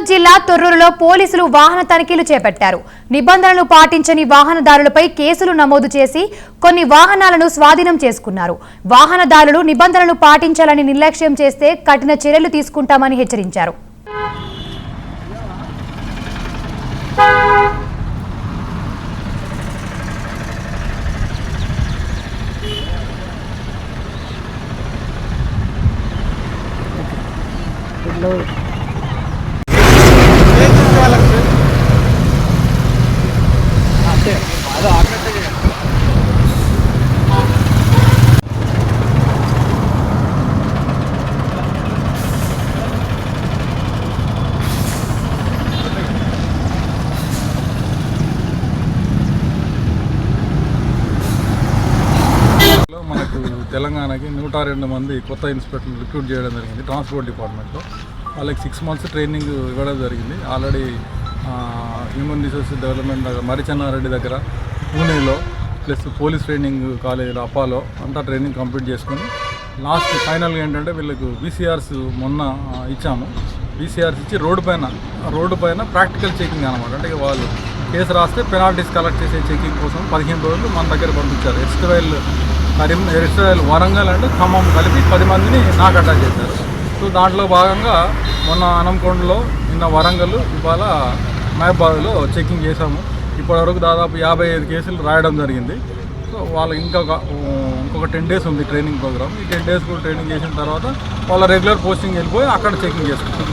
కరీంనగర్ జిల్లా తొర్రూరులో పోలీసులు వాహన తనిఖీలు చేపట్టారు. నిబంధనలు పాటించని వాహనదారులపై కేసులు నమోదు చేసి కొన్ని వాహనాలను స్వాధీనం చేసుకున్నారు. వాహనదారులు నిబంధనలు పాటించాలని నిర్లక్ష్యం చేస్తే కఠిన చర్యలు తీసుకుంటామని హెచ్చరించారు. మనకు తెలంగాణకి 102 మంది కొత్త ఇన్స్పెక్టర్లు రిక్రూట్ చేయడం జరిగింది. ట్రాన్స్పోర్ట్ డిపార్ట్మెంట్లో వాళ్ళకి 6 months ట్రైనింగ్ ఇవ్వడం జరిగింది. ఆల్రెడీ హ్యూమన్ రిసోర్సెస్ డెవలప్మెంట్ మరిచెన్నారెడ్డి దగ్గర పూణేలో ప్లస్ పోలీస్ ట్రైనింగ్ కాలేజీలో అపాలో అంతా ట్రైనింగ్ కంప్లీట్ చేసుకొని లాస్ట్ ఫైనల్గా ఏంటంటే వీళ్ళకు బీసీఆర్స్ మొన్న ఇచ్చాము. బీసీఆర్స్ ఇచ్చి రోడ్డు పైన ప్రాక్టికల్ చెకింగ్ అనమాట. అంటే వాళ్ళు కేసు రాస్తే పెనాల్టీస్ కలెక్ట్ చేసే చెకింగ్ కోసం 15 రోజులు మన దగ్గర పంపించారు. ఎస్టైల్ వరంగల్ అండ్ ఖమ్మం కలిపి 10 మందిని నాకు అటాచ్ చేశారు. సో దాంట్లో భాగంగా మొన్న అనంకొండలో నిన్న వరంగల్ ఇవాళ మహబాద్లో చెకింగ్ చేశాము. ఇప్పటివరకు దాదాపు 55 కేసులు రాయడం జరిగింది. సో వాళ్ళు ఇంకొక 10 days ఉంది ట్రైనింగ్ ప్రోగ్రామ్. ఈ 10 days కూడా ట్రైనింగ్ చేసిన తర్వాత వాళ్ళ రెగ్యులర్ పోస్టింగ్ వెళ్ళిపోయి అక్కడ చెకింగ్ చేసుకుంటాం.